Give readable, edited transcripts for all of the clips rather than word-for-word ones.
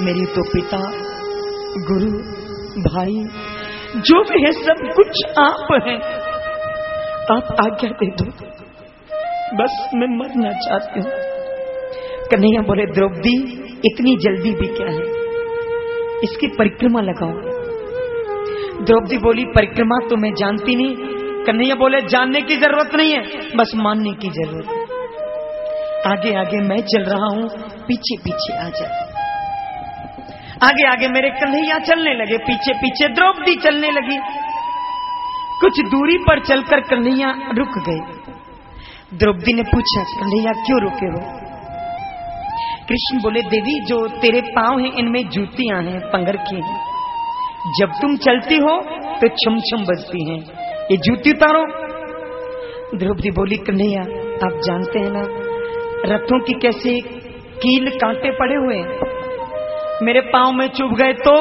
मेरे तो पिता, गुरु, भाई जो भी है सब कुछ आप हैं। आप आज्ञा दे दो, बस मैं मरना चाहती हूँ। कन्हैया बोले द्रौपदी इतनी जल्दी भी क्या है, इसकी परिक्रमा लगाओ। द्रौपदी बोली परिक्रमा तो मैं जानती नहीं। कन्हैया बोले जानने की जरूरत नहीं है, बस मानने की जरूरत है। आगे आगे मैं चल रहा हूं, पीछे पीछे आ जा। आगे आगे मेरे कन्हैया चलने लगे, पीछे पीछे द्रौपदी चलने लगी। कुछ दूरी पर चलकर कन्हैया रुक गए। द्रौपदी ने पूछा कन्हैया क्यों रुके हो? कृष्ण बोले देवी जो तेरे पांव हैं इनमें जूतियां हैं, पंगर की हैं। जब तुम चलती हो तो छम छम बजती हैं, ये जूती उतारो। द्रौपदी बोली कन्हैया आप जानते हैं ना रथों की कैसे कील कांटे पड़े हुए हैं, मेरे पांव में चुभ गए तो?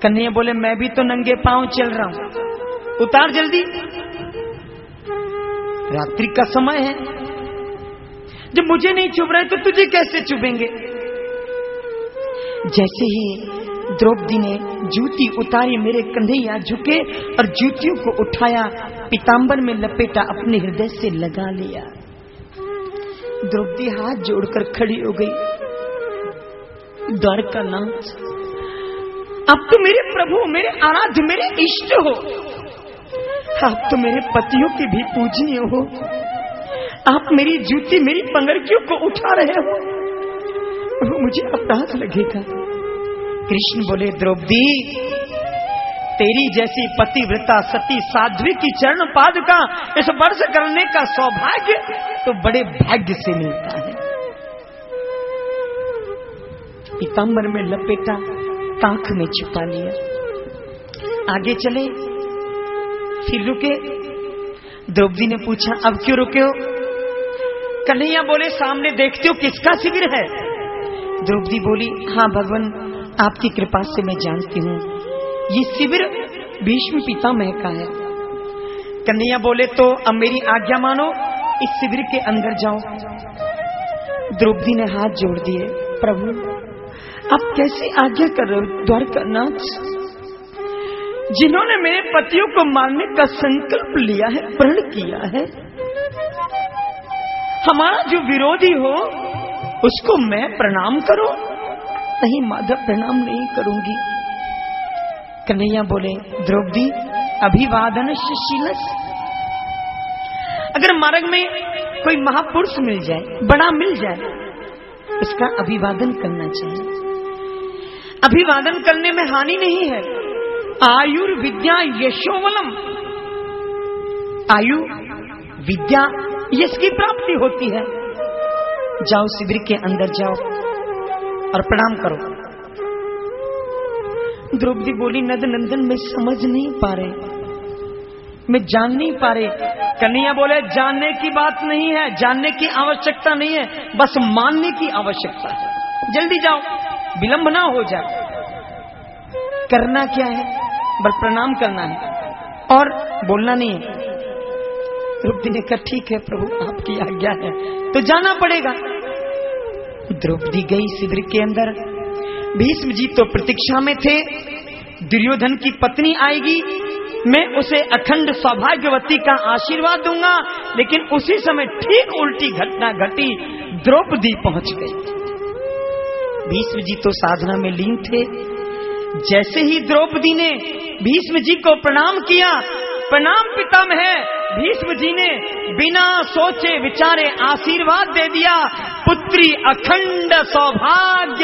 कन्हैया बोले मैं भी तो नंगे पांव चल रहा हूं, उतार जल्दी, रात्रि का समय है। जब मुझे नहीं चुभ रहे तो तुझे कैसे चुभेंगे? जैसे ही द्रौपदी ने जूती उतारी, मेरे कन्हैया झुके और जूतियों को उठाया, पीतांबर में लपेटा, अपने हृदय से लगा लिया। द्रौपदी हाथ जोड़कर खड़ी हो गई। द्वारकानाथ आप तो मेरे प्रभु, मेरे आराध्य, मेरे इष्ट हो। आप तो मेरे पतियों के भी पूजनीय हो। आप मेरी जूती, मेरी पंगड़ियों को उठा रहे हो, वो मुझे अपराध लगेगा। कृष्ण बोले द्रौपदी तेरी जैसी पतिव्रता सती साध्वी की चरण पादुका इस वर्ष करने का सौभाग्य तो बड़े भाग्य से मिलता है। पीतांबर में लपेटा, कांख में छुपा लिया। आगे चले, फिर रुके। द्रौपदी ने पूछा अब क्यों रुके हो? कन्हैया बोले सामने देखते हो किसका शिविर है? द्रौपदी बोली हाँ भगवान आपकी कृपा से मैं जानती हूँ, ये शिविर भीष्म पितामह का है। कन्हैया बोले तो अब मेरी आज्ञा मानो, इस शिविर के अंदर जाओ। द्रौपदी ने हाथ जोड़ दिए, प्रभु आप कैसे आज्ञा कर रहे हो? द्वारकानाथ जिन्होंने मेरे पतियों को मारने का संकल्प लिया है, प्रण किया है, हमारा जो विरोधी हो उसको मैं प्रणाम करूं? नहीं माधव प्रणाम नहीं करूंगी। कन्हैया बोले द्रौपदी अभिवादन शीलस, अगर मार्ग में कोई महापुरुष मिल जाए, बड़ा मिल जाए, उसका अभिवादन करना चाहिए। अभिवादन करने में हानि नहीं है। आयुर्विद्या यशोवलम, आयु विद्या यश की प्राप्ति होती है। जाओ शिविर के अंदर जाओ और प्रणाम करो। द्रौपदी बोली नद नंदन मैं समझ नहीं पा रहे, मैं जान नहीं पा रहे। कन्हैया बोले जानने की बात नहीं है, जानने की आवश्यकता नहीं है, बस मानने की आवश्यकता है। जल्दी जाओ, विलंब ना हो जाए। करना क्या है? बस प्रणाम करना है और बोलना नहीं है। द्रौपदी ने कहा ठीक है प्रभु आपकी आज्ञा है तो जाना पड़ेगा। द्रौपदी गई शिविर के अंदर। भीष्म जी तो प्रतीक्षा में थे, दुर्योधन की पत्नी आएगी, मैं उसे अखंड सौभाग्यवती का आशीर्वाद दूंगा। लेकिन उसी समय ठीक उल्टी घटना घटी, द्रौपदी पहुंच गई। भीष्म जी तो साधना में लीन थे। जैसे ही द्रौपदी ने भीष्म जी को प्रणाम किया, प्रणाम पितामह, भीष्म जी ने बिना सोचे विचारे आशीर्वाद दे दिया, पुत्री अखंड सौभाग्य